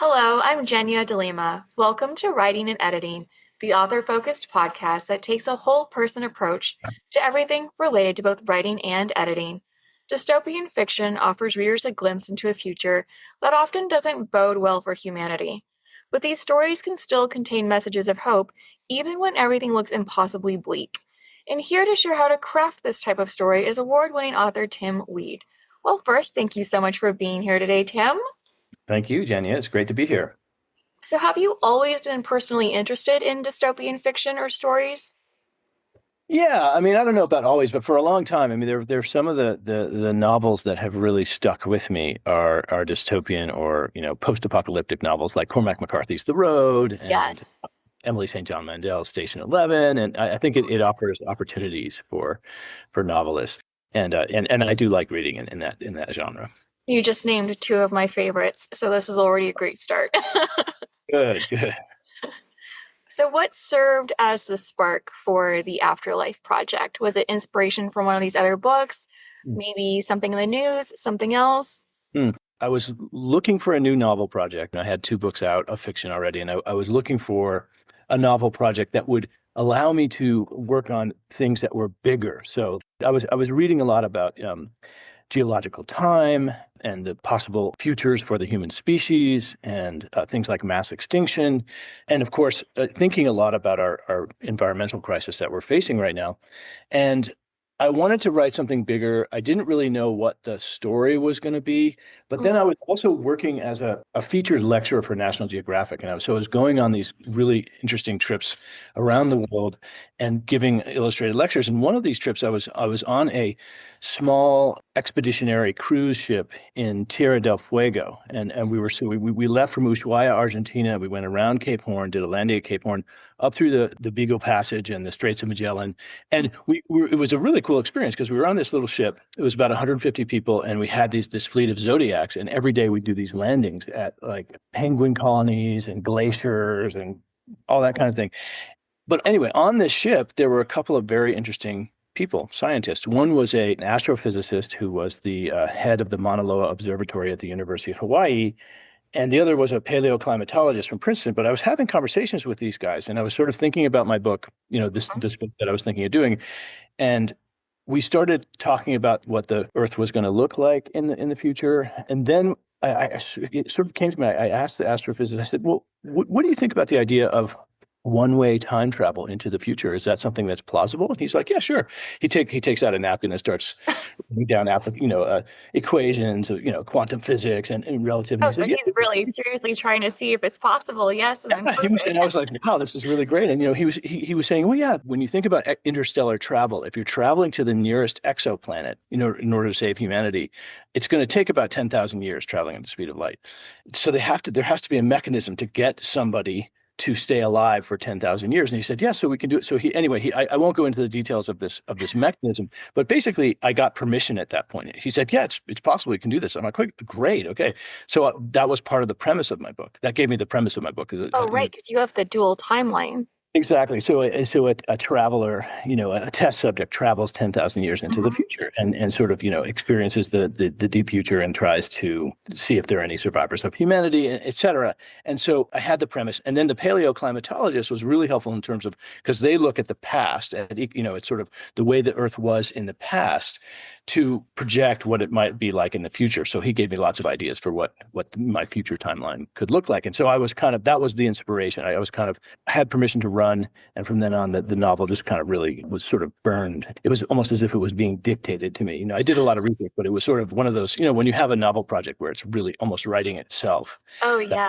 Hello, I'm Jenya DeLima. Welcome to Writing and Editing, the author-focused podcast that takes a whole-person approach to everything related to both writing and editing. Dystopian fiction offers readers a glimpse into a future that often doesn't bode well for humanity. But these stories can still contain messages of hope, even when everything looks impossibly bleak. And here to share how to craft this type of story is award-winning author Tim Weed. Well, first, thank you so much for being here today, Tim. Thank you, Jenya. It's great to be here. So have you always been personally interested in dystopian fiction or stories? Yeah, I don't know about always, but for a long time, there's some of the novels that have really stuck with me are dystopian or post-apocalyptic novels like Cormac McCarthy's The Road and Yes. Emily St. John Mandel's Station 11, and I think it offers opportunities for novelists, and I do like reading in that genre. You just named two of my favorites, so this is already a great start. Good, good. So what served as the spark for the Afterlife project? Was it inspiration from one of these other books? Maybe something in the news, something else? Hmm. I was looking for a new novel project. I had two books out of fiction already, and I was looking for a novel project that would allow me to work on things that were bigger. So I was reading a lot about geological time and the possible futures for the human species and things like mass extinction. And of course, thinking a lot about our environmental crisis that we're facing right now. And I wanted to write something bigger. I didn't really know what the story was going to be, but then I was also working as a featured lecturer for National Geographic. And so I was going on these really interesting trips around the world and giving illustrated lectures. And one of these trips, I was on a small expeditionary cruise ship in Tierra del Fuego. And we left from Ushuaia, Argentina. We went around Cape Horn, did a landing at Cape Horn, up through the Beagle Passage and the Straits of Magellan. And it was a really cool experience because we were on this little ship. It was about 150 people, and we had this fleet of Zodiacs. And every day we do these landings at like penguin colonies and glaciers and all that kind of thing. But anyway, on this ship, there were a couple of very interesting people, scientists. One was an astrophysicist who was the head of the Mauna Loa Observatory at the University of Hawaii. And the other was a paleoclimatologist from Princeton. But I was having conversations with these guys, and I was sort of thinking about my book, this book that I was thinking of doing. And we started talking about what the Earth was going to look like in the future. And then it sort of came to me. I asked the astrophysicist, I said, well, what do you think about the idea of one-way time travel into the future? Is that something that's plausible? And he's like, yeah, sure. He takes out a napkin and starts writing down equations of quantum physics and relativity. Oh, He so says, yeah. he's really seriously trying to see if it's possible. Yes, and I'm And I was like, wow, this is really great. And he was saying, well, yeah, when you think about interstellar travel, if you're traveling to the nearest exoplanet, in order to save humanity, it's going to take about 10,000 years traveling at the speed of light. So there has to be a mechanism to get somebody to stay alive for 10,000 years. And he said, yeah, so we can do it. So I won't go into the details of this mechanism, but basically I got permission at that point. He said, yeah, it's possible you can do this. I'm like, great. Okay. So that was part of the premise of my book. That gave me the premise of my book. Oh, right, because you have the dual timeline. Exactly. So a traveler, a test subject travels 10,000 years into the Mhm. future and sort of, experiences the deep future and tries to see if there are any survivors of humanity, et cetera. And so I had the premise. And then the paleoclimatologist was really helpful in terms of, because they look at the past and, it's sort of the way the Earth was in the past to project what it might be like in the future. So he gave me lots of ideas for what my future timeline could look like. And so that was the inspiration. I had permission to run. And from then on, the novel just kind of really was sort of burned. It was almost as if it was being dictated to me. I did a lot of research, but it was sort of one of those, when you have a novel project where it's really almost writing itself. Oh, That, yeah.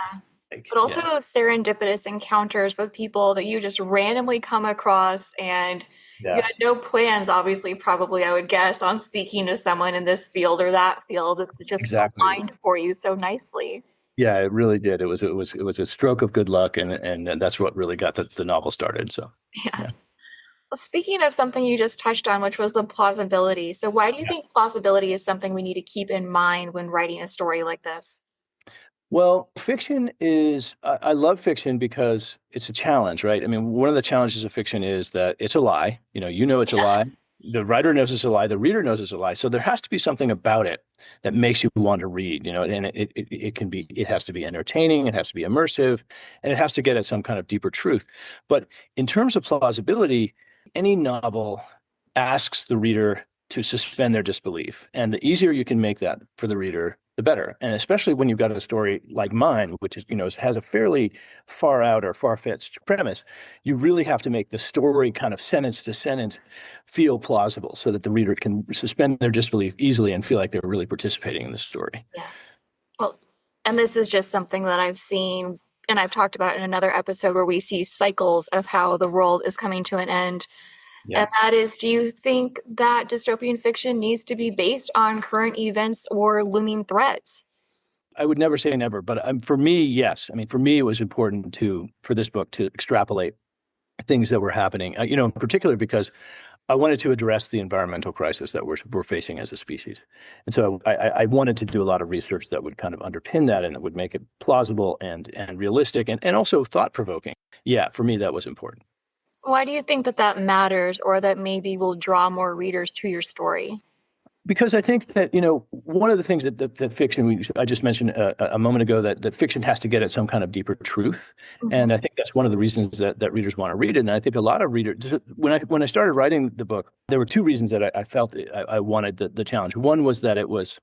like, But also yeah. those serendipitous encounters with people that you just randomly come across and you Yeah. had no plans, obviously, probably, I would guess, on speaking to someone in this field or that field. It's just Exactly. aligned for you so nicely. Yeah, it really did. It was a stroke of good luck, and that's what really got the novel started. So, yeah. Yes. Well, speaking of something you just touched on, which was the plausibility. So why do you think plausibility is something we need to keep in mind when writing a story like this? Well, fiction is, I love fiction because it's a challenge, right? One of the challenges of fiction is that it's a lie. It's a lie. Yes. the writer knows it's a lie, the reader knows it's a lie. So there has to be something about it that makes you want to read, and it has to be entertaining, it has to be immersive, and it has to get at some kind of deeper truth. But in terms of plausibility, any novel asks the reader to suspend their disbelief. And the easier you can make that for the reader, the better. And especially when you've got a story like mine, which is, has a fairly far out or far-fetched premise, you really have to make the story kind of sentence to sentence feel plausible so that the reader can suspend their disbelief easily and feel like they're really participating in the story. Yeah. Well, and this is just something that I've seen and I've talked about in another episode where we see cycles of how the world is coming to an end. Yeah. And that is, do you think that dystopian fiction needs to be based on current events or looming threats? I would never say never, but for me, yes. I mean, for me, it was important for this book to extrapolate things that were happening, in particular because I wanted to address the environmental crisis that we're facing as a species. And so I wanted to do a lot of research that would kind of underpin that and it would make it plausible and realistic and also thought-provoking. Yeah, for me, that was important. Why do you think that matters, or that maybe will draw more readers to your story? Because I think that, one of the things that fiction, I just mentioned a moment ago, that fiction has to get at some kind of deeper truth. Mm-hmm. And I think that's one of the reasons that readers want to read it. And I think a lot of readers, when I started writing the book, there were two reasons that I felt I wanted the challenge. One was that it was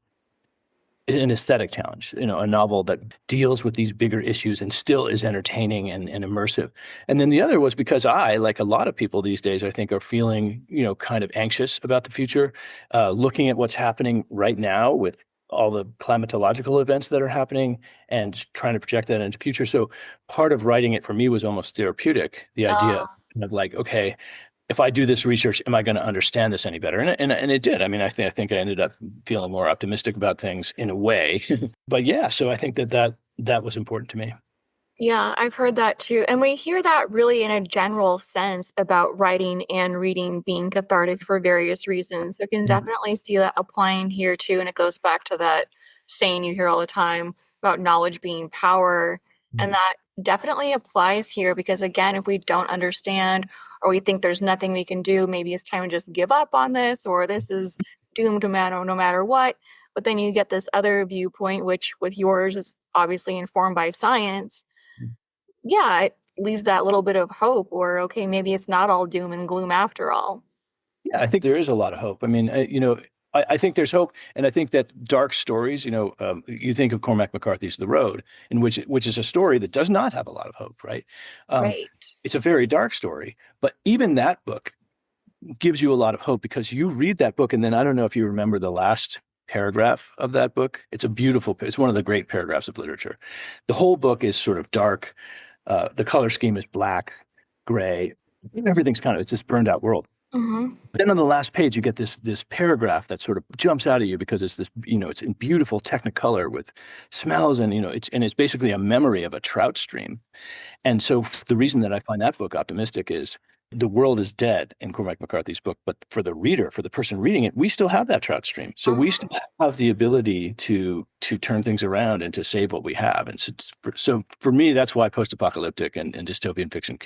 an aesthetic challenge, a novel that deals with these bigger issues and still is entertaining and immersive. And then the other was because I, like a lot of people these days, I think are feeling, kind of anxious about the future, looking at what's happening right now with all the climatological events that are happening and trying to project that into the future. So part of writing it for me was almost therapeutic, the idea of like, okay, if I do this research, am I going to understand this any better? And it did. I mean, I think I ended up feeling more optimistic about things in a way. But yeah, so I think that was important to me. Yeah, I've heard that too. And we hear that really in a general sense about writing and reading being cathartic for various reasons. So I can definitely see that applying here too. And it goes back to that saying you hear all the time about knowledge being power. And that definitely applies here because, again, if we don't understand or we think there's nothing we can do, maybe it's time to just give up on this, or this is doomed to matter no matter what. But then you get this other viewpoint, which with yours is obviously informed by science. Yeah, it leaves that little bit of hope, or okay, maybe it's not all doom and gloom after all. Yeah, I think there is a lot of hope. I mean, I think there's hope, and I think that dark stories, you think of Cormac McCarthy's The Road, which is a story that does not have a lot of hope, right? Right. It's a very dark story, but even that book gives you a lot of hope because you read that book, and then I don't know if you remember the last paragraph of that book. It's one of the great paragraphs of literature. The whole book is sort of dark. The color scheme is black, gray. Everything's it's this burned out world. Mm-hmm. Then on the last page, you get this paragraph that sort of jumps out at you because it's this, it's in beautiful technicolor with smells and, it's basically a memory of a trout stream. And so the reason that I find that book optimistic is the world is dead in Cormac McCarthy's book, but for the reader, for the person reading it, we still have that trout stream. So we still have the ability to turn things around and to save what we have. And so for me, that's why post-apocalyptic and dystopian fiction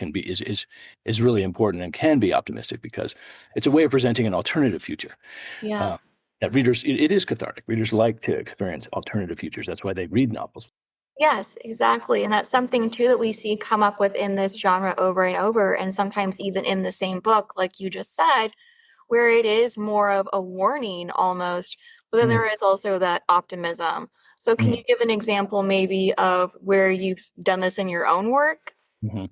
is really important and can be optimistic because it's a way of presenting an alternative future. Yeah. That readers, it is cathartic. Readers like to experience alternative futures. That's why they read novels. Yes, exactly. And that's something too that we see come up within this genre over and over, and sometimes even in the same book, like you just said, where it is more of a warning almost, but then there is also that optimism. So can you give an example maybe of where you've done this in your own work? Mm-hmm.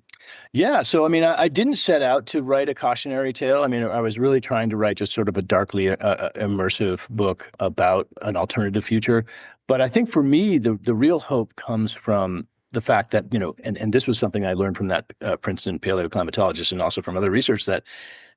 Yeah. So, I mean, I didn't set out to write a cautionary tale. I mean, I was really trying to write just sort of a darkly immersive book about an alternative future. But I think for me, the real hope comes from the fact that, and this was something I learned from that Princeton paleoclimatologist and also from other research, that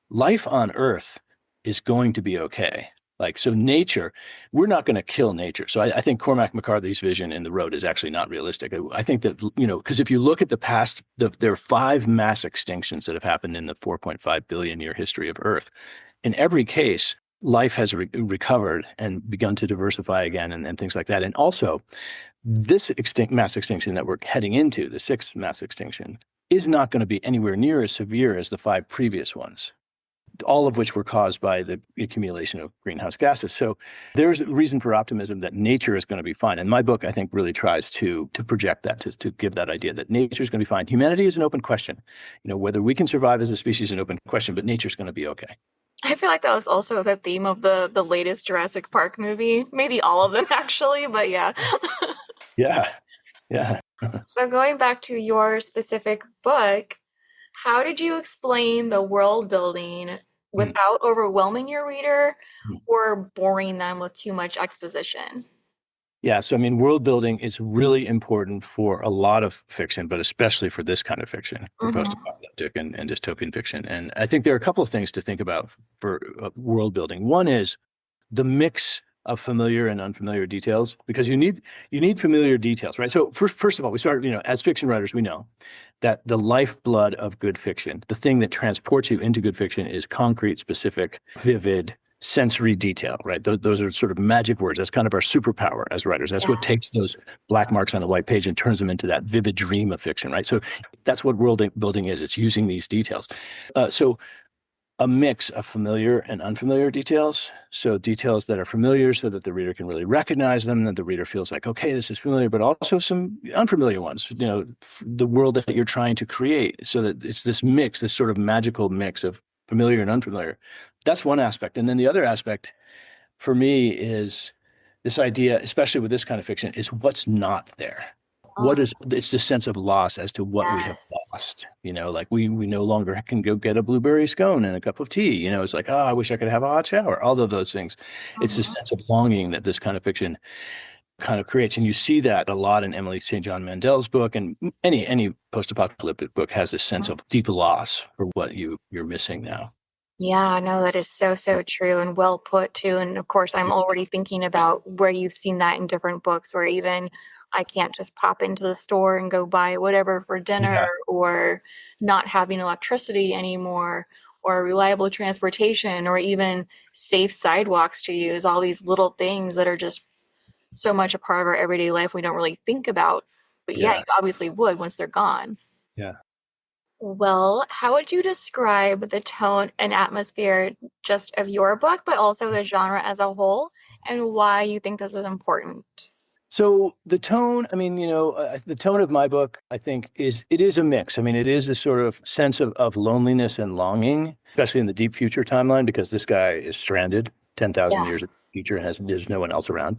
life on Earth is going to be okay. So nature, we're not going to kill nature. So I think Cormac McCarthy's vision in The Road is actually not realistic. I think that, because if you look at the past, there are 5 mass extinctions that have happened in the 4.5 billion year history of Earth. In every case, life has recovered and begun to diversify again and things like that. And also, this mass extinction that we're heading into, the 6th mass extinction, is not going to be anywhere near as severe as the 5 previous ones. all of which were caused by the accumulation of greenhouse gases. So there's a reason for optimism that nature is going to be fine. And my book, I think, really tries to project that, to give that idea that nature is going to be fine. Humanity is an open question. Whether we can survive as a species is an open question, but nature's going to be okay. I feel like that was also the theme of the latest Jurassic Park movie. Maybe all of them, actually, but yeah. Yeah. Yeah. So going back to your specific book, how did you explain the world building without overwhelming your reader or boring them with too much exposition? Yeah. So, world building is really important for a lot of fiction, but especially for this kind of fiction, for post-apocalyptic and dystopian fiction. And I think there are a couple of things to think about for world building. One is the mix of familiar and unfamiliar details, because you need familiar details, right? So first of all, we start, as fiction writers, we know that the lifeblood of good fiction, the thing that transports you into good fiction, is concrete, specific, vivid, sensory detail, right? Those are sort of magic words. That's kind of our superpower as writers. That's what takes those black marks on a white page and turns them into that vivid dream of fiction, right? So that's what world building is. It's using these details. So a mix of familiar and unfamiliar details. So details that are familiar so that the reader can really recognize them, that the reader feels like, okay, this is familiar, but also some unfamiliar ones, the world that you're trying to create, so that it's this mix, this sort of magical mix of familiar and unfamiliar. That's one aspect. And then the other aspect for me is this idea, especially with this kind of fiction, is what's not there. It's the sense of loss as to what we have lost. Like we no longer can go get a blueberry scone and a cup of tea. It's like, oh, I wish I could have a hot shower. All of those things. It's the sense of longing that this kind of fiction kind of creates. And you see that a lot in Emily St. John Mandel's book, and any post-apocalyptic book has this sense of deep loss for what you're missing now. Yeah, no, that is so, so true and well put too. And of course, I'm already thinking about where you've seen that in different books, where even I can't just pop into the store and go buy whatever for dinner, or not having electricity anymore, or reliable transportation, or even safe sidewalks to use. All these little things that are just so much a part of our everyday life we don't really think about. But yeah, you obviously would once they're gone. Yeah. Well, how would you describe the tone and atmosphere just of your book, but also the genre as a whole, and why you think this is important? So the tone, the tone of my book, I think, is a mix. It is a sort of sense of loneliness and longing, especially in the deep future timeline, because this guy is stranded 10,000 years in the future and there's no one else around.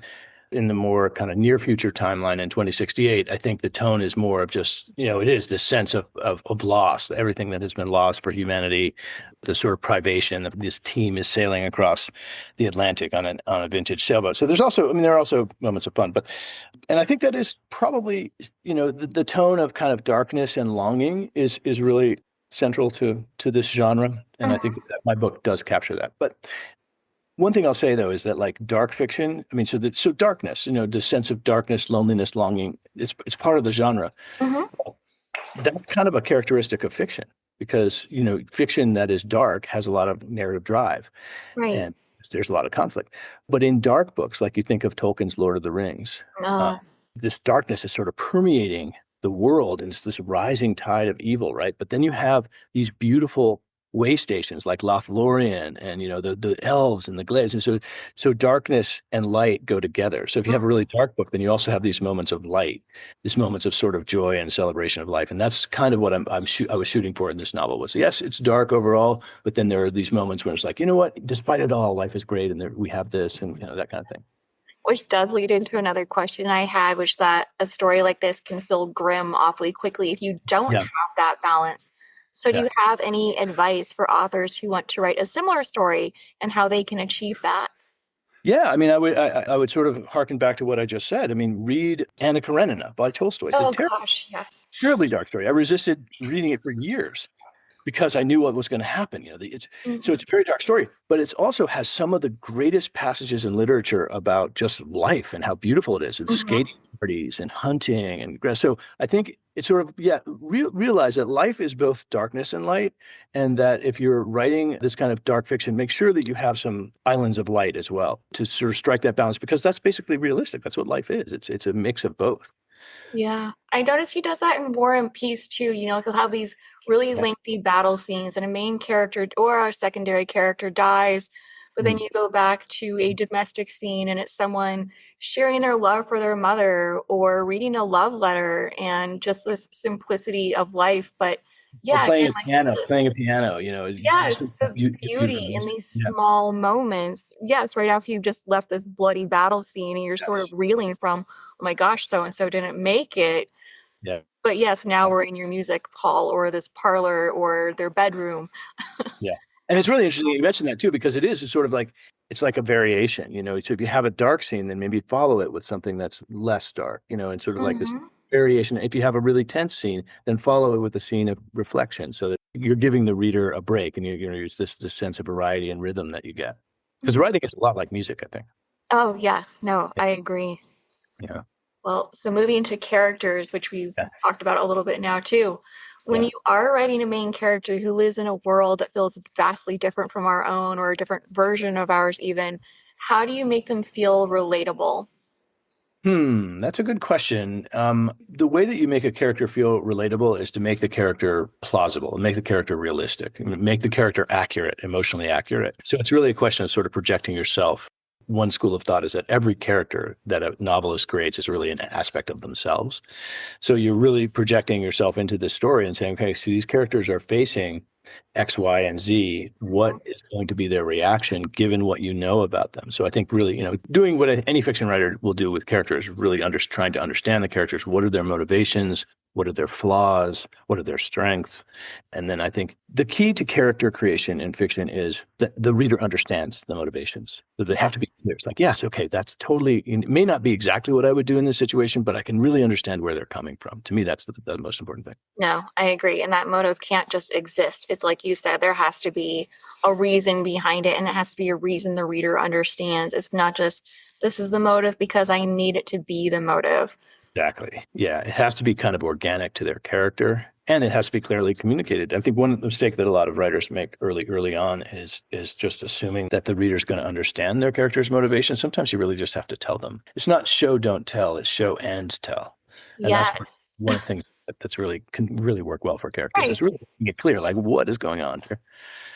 In the more kind of near future timeline in 2068, I think the tone is more of just, it is this sense of loss, everything that has been lost for humanity, the sort of privation of this team is sailing across the Atlantic on a vintage sailboat. So there's also, there are also moments of fun, and I think that is probably, the tone of kind of darkness and longing is really central to this genre. And I think that my book does capture that. But one thing I'll say, though, is that like dark fiction, so darkness, the sense of darkness, loneliness, longing, it's part of the genre. That's kind of a characteristic of fiction, because, fiction that is dark has a lot of narrative drive. Right. And there's a lot of conflict. But in dark books, like you think of Tolkien's Lord of the Rings, this darkness is sort of permeating the world, and it's this rising tide of evil, right? But then you have these beautiful way stations like Lothlorien and the elves and the glades, and so darkness and light go together. So if you have a really dark book, then you also have these moments of light, these moments of sort of joy and celebration of life. And that's kind of what I was shooting for in this novel. Was, yes, it's dark overall, but then there are these moments where it's like, what, despite it all, life is great, and we have this, and that kind of thing. Which does lead into another question I had, which that a story like this can feel grim awfully quickly if you don't have that balance. So do you have any advice for authors who want to write a similar story and how they can achieve that? Yeah, I would sort of harken back to what I just said. Read Anna Karenina by Tolstoy. It's Gosh, yes. Terribly dark story. I resisted reading it for years because I knew what was going to happen. So it's a very dark story, but it also has some of the greatest passages in literature about just life and how beautiful it is, and skating parties and hunting, and so I think it's sort of realize that life is both darkness and light, and that if you're writing this kind of dark fiction, make sure that you have some islands of light as well to sort of strike that balance, because that's basically realistic. That's what life is. It's a mix of both. Yeah. I noticed he does that in War and Peace too. You know, he'll have these really Yeah. lengthy battle scenes and a main character or a secondary character dies, but then Mm. you go back to a domestic scene and it's someone sharing their love for their mother or reading a love letter and just this simplicity of life. But Or yeah, again, like you said, playing a piano, you know, yes, the the beautiful beauty in music. these Yeah. small moments. Yes, right after you just left this bloody battle scene and you're sort of Yes. reeling from, oh my gosh, so and so didn't make it. Yeah. But yes, now we're in your music hall or this parlor or their bedroom. Yeah. And it's really interesting you mentioned that too, because it's sort of like, it's like a variation, you know. So if you have a dark scene, then maybe follow it with something that's less dark, you know, and sort of like this Hmm. variation. If you have a really tense scene, then follow it with a scene of reflection so that you're giving the reader a break and you're going to use this sense of variety and rhythm that you get. Because writing is a lot like music, I think. Oh, yes. No, I agree. Yeah. Well, so moving to characters, which we've Yeah. talked about a little bit now too. When Yeah. you are writing a main character who lives in a world that feels vastly different from our own or a different version of ours, even, how do you make them feel relatable? That's a good question. The way that you make a character feel relatable is to make the character plausible, make the character realistic, make the character accurate, emotionally accurate. So it's really a question of sort of projecting yourself. One school of thought is that every character that a novelist creates is really an aspect of themselves. So you're really projecting yourself into this story and saying, okay, so these characters are facing X, Y, and Z. What is going to be their reaction given what you know about them? So I think really, you know, doing what any fiction writer will do with characters, really trying to understand the characters. What are their motivations? What are their flaws? What are their strengths? And then I think the key to character creation in fiction is that the reader understands the motivations. So they have to Yes. be clear. It's like, yes, okay, that's totally, it may not be exactly what I would do in this situation, but I can really understand where they're coming from. To me, that's the most important thing. No, I agree. And that motive can't just exist. It's like you said, there has to be a reason behind it, and it has to be a reason the reader understands. It's not just, this is the motive because I need it to be the motive. Exactly. Yeah, it has to be kind of organic to their character, and it has to be clearly communicated. I think one mistake that a lot of writers make early on is just assuming that the reader's going to understand their character's motivation. Sometimes you really just have to tell them. It's not show don't tell, it's show and tell. And that's Yes. one of the things that's really can really work well for characters. Right. Is really get clear like what is going on here.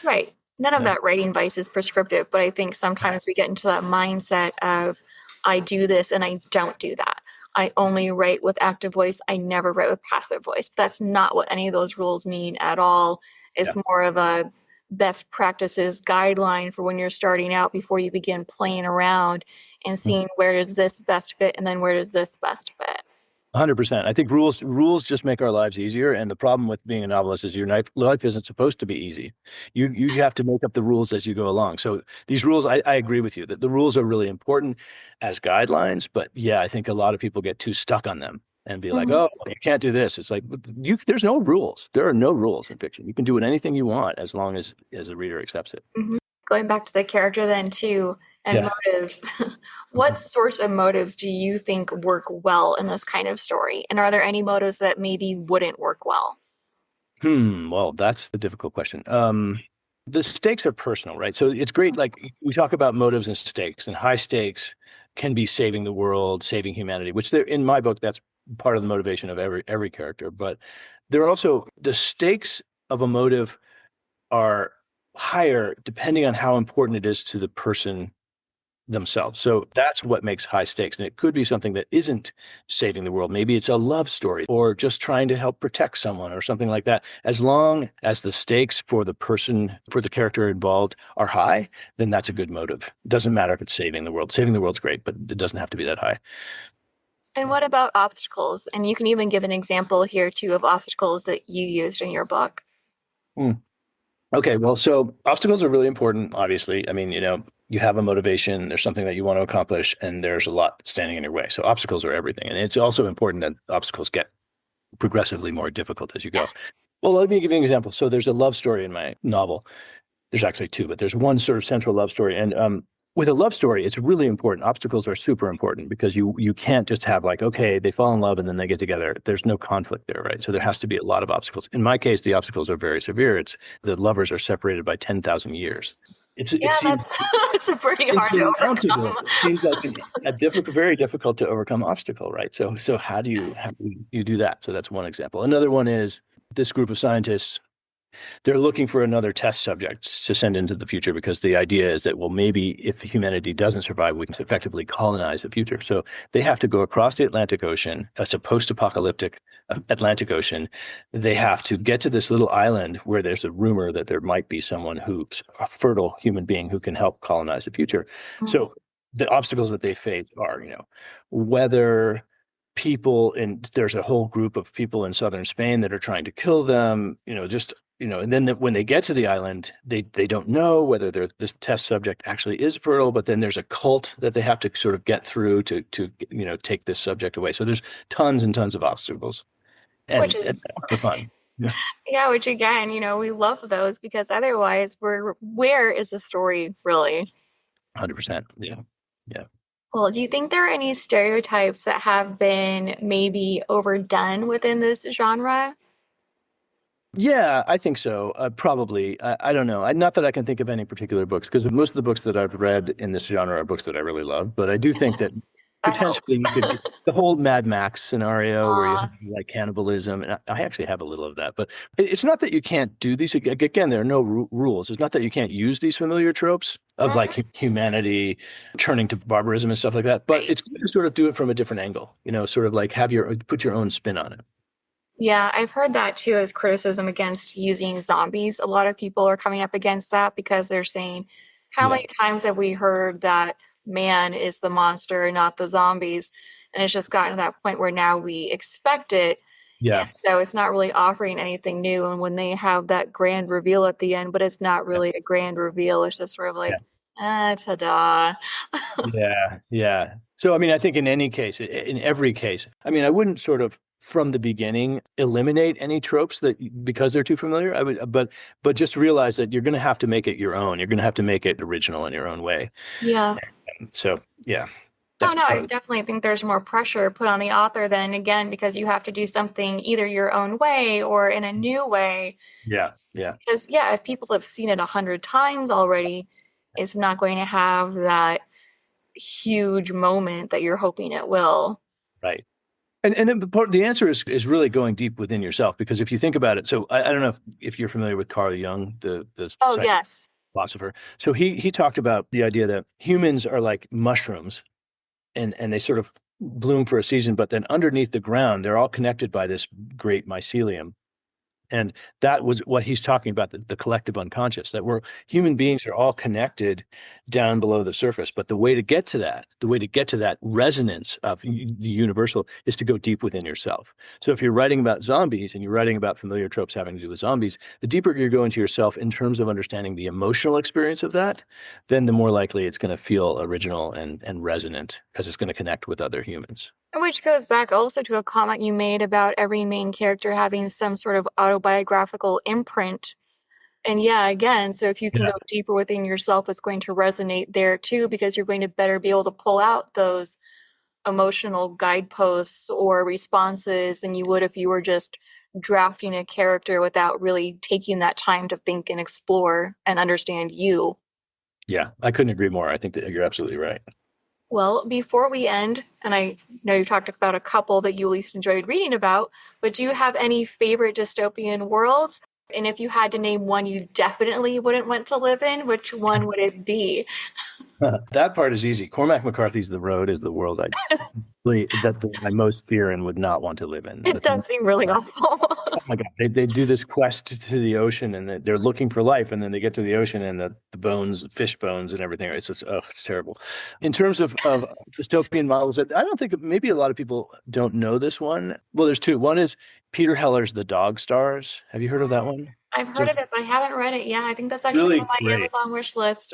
Right. None of Yeah. that writing advice is prescriptive, but I think sometimes we get into that mindset of I do this and I don't do that. I only write with active voice. I never write with passive voice. But that's not what any of those rules mean at all. Yeah. It's more of a best practices guideline for when you're starting out before you begin playing around and seeing where does this best fit and then where does this best fit. 100%. I think rules just make our lives easier. And the problem with being a novelist is your life isn't supposed to be easy. You have to make up the rules as you go along. So these rules, I agree with you that the rules are really important as guidelines. But yeah, I think a lot of people get too stuck on them and be like, Mhm. oh, you can't do this. It's like there's no rules. There are no rules in fiction. You can do anything you want as long as the reader accepts it. Mhm. Going back to the character then too, and Yeah. motives. What sorts of motives do you think work well in this kind of story? And are there any motives that maybe wouldn't work well? Well, that's the difficult question. The stakes are personal, right? So it's great. Like we talk about motives and stakes, and high stakes can be saving the world, saving humanity, which there in my book, that's part of the motivation of every character. But there are also the stakes of a motive are higher depending on how important it is to the person themselves. So that's what makes high stakes. And it could be something that isn't saving the world. Maybe it's a love story or just trying to help protect someone or something like that. As long as the stakes for the person, for the character involved are high, then that's a good motive. It doesn't matter if it's saving the world. Saving the world's great, but it doesn't have to be that high. And what about obstacles? And you can even give an example here too of obstacles that you used in your book. Hmm. Okay, well, so obstacles are really important, obviously. I mean, you know, you have a motivation, there's something that you want to accomplish, and there's a lot standing in your way. So obstacles are everything. And it's also important that obstacles get progressively more difficult as you go. Yes. Well, let me give you an example. So there's a love story in my novel. There's actually two, but there's one sort of central love story. And with a love story, it's really important. Obstacles are super important because you can't just have like, okay, they fall in love and then they get together. There's no conflict there, right? So there has to be a lot of obstacles. In my case, the obstacles are very severe. It's the lovers are separated by 10,000 years. it Yeah, seems that's a pretty hard to insurmountable. overcome. It seems like a difficult, very difficult to overcome obstacle, right? So how do you do that? So that's one example. Another one is this group of scientists. They're looking for another test subject to send into the future because the idea is that, well, maybe if humanity doesn't survive, we can effectively colonize the future. So they have to go across the Atlantic Ocean. It's a post-apocalyptic Atlantic Ocean. They have to get to this little island where there's a rumor that there might be someone who's a fertile human being who can help colonize the future. So the obstacles that they face are, whether people and there's a whole group of people in southern Spain that are trying to kill them, and then when they get to the island, they don't know whether this test subject actually is fertile, but then there's a cult that they have to sort of get through to take this subject away. So there's tons and tons of obstacles, Which and, is, and for fun. Yeah, yeah, which again, we love those because otherwise, where is the story really? 100%. Yeah, yeah. Well, do you think there are any stereotypes that have been maybe overdone within this genre? Yeah, I think so. Probably. I don't know. Not that I can think of any particular books, because most of the books that I've read in this genre are books that I really love. But I do think that That potentially helps. you could the whole Mad Max scenario where you have Uh, like cannibalism, and I actually have a little of that. But it's not that you can't do these. Again, there are no rules. It's not that you can't use these familiar tropes of like mhm, humanity turning to barbarism and stuff like that. But right. it's good to sort of do it from a different angle. Sort of like put your own spin on it. Yeah, I've heard that too as criticism against using zombies. A lot of people are coming up against that because they're saying, how Yeah. many times have we heard that man is the monster and not the zombies? And it's just gotten to that point where now we expect it. Yeah. And so it's not really offering anything new. And when they have that grand reveal at the end, but it's not Yeah. really a grand reveal, it's just sort of Yeah. like, ah, ta-da. Yeah, yeah. So, I mean, I think in any case, in every case, I mean, I wouldn't sort of from the beginning eliminate any tropes that because they're too familiar. But just realize that you're going to have to make it your own. You're going to have to make it original in your own way. Yeah. So, yeah, Oh that's no, I part of definitely think there's more pressure put on the author then again because you have to do something either your own way or in a new way. Yeah, yeah, Because yeah, if people have seen it 100 times already, it's not going to have that huge moment that you're hoping it will. right. The answer is really going deep within yourself because if you think about it, so I don't know if you're familiar with Carl Jung, the Oh yes. philosopher. So he talked about the idea that humans are like mushrooms and they sort of bloom for a season, but then underneath the ground, they're all connected by this great mycelium. And that was what he's talking about, the collective unconscious, that we're human beings are all connected down below the surface. But the way to get to that resonance of the universal is to go deep within yourself. So if you're writing about zombies and you're writing about familiar tropes having to do with zombies, the deeper you go into yourself in terms of understanding the emotional experience of that, then the more likely it's going to feel original and resonant because it's going to connect with other humans. Which goes back also to a comment you made about every main character having some sort of autobiographical imprint. And yeah, again, so if you can Yeah. go deeper within yourself, it's going to resonate there too, because you're going to better be able to pull out those emotional guideposts or responses than you would if you were just drafting a character without really taking that time to think and explore and understand you. Yeah, I couldn't agree more. I think that you're absolutely right. Well, before we end, and I know you talked about a couple that you at least enjoyed reading about, but do you have any favorite dystopian worlds? And if you had to name one you definitely wouldn't want to live in, which one would it be? That part is easy. Cormac McCarthy's The Road is the world I most fear and would not want to live in. It does seem really awful. Oh my God, they do this quest to the ocean and they're looking for life, and then they get to the ocean and the bones, fish bones, and everything. It's just it's terrible. In terms of dystopian models, I don't think maybe a lot of people don't know this one. Well, there's two. One is Peter Heller's The Dog Stars. Have you heard of that one? I've So heard it's of it, but I haven't read it. Yeah, I think that's actually on really my great. Amazon wish list.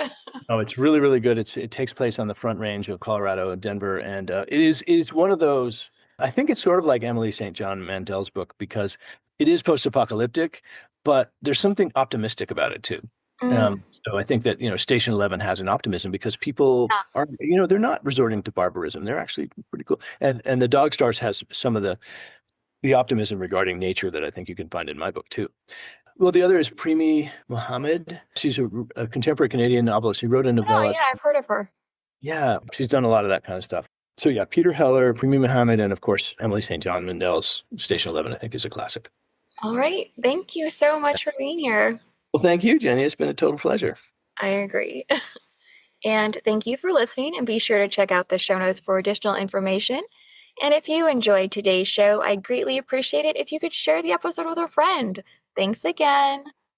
Oh, it's really, really good. It takes place on the Front Range of Colorado and Denver, and it is one of those. I think it's sort of like Emily St. John Mandel's book because it is post-apocalyptic, but there's something optimistic about it too. Mm, So I think that Station 11 has an optimism because people yeah. are they're not resorting to barbarism. They're actually pretty cool. And the Dog Stars has some of the optimism regarding nature that I think you can find in my book too. Well, the other is Premi Mohammed. She's a contemporary Canadian novelist. She wrote a Oh, novella. yeah, I've heard of her. Yeah, she's done a lot of that kind of stuff. So yeah, Peter Heller, Premi Mohammed, and of course, Emily St. John Mandel's Station 11, I think, is a classic. All right. Thank you so much for being here. Well, thank you, Jenny. It's been a total pleasure. I agree. And thank you for listening, and be sure to check out the show notes for additional information. And if you enjoyed today's show, I'd greatly appreciate it if you could share the episode with a friend. Thanks again.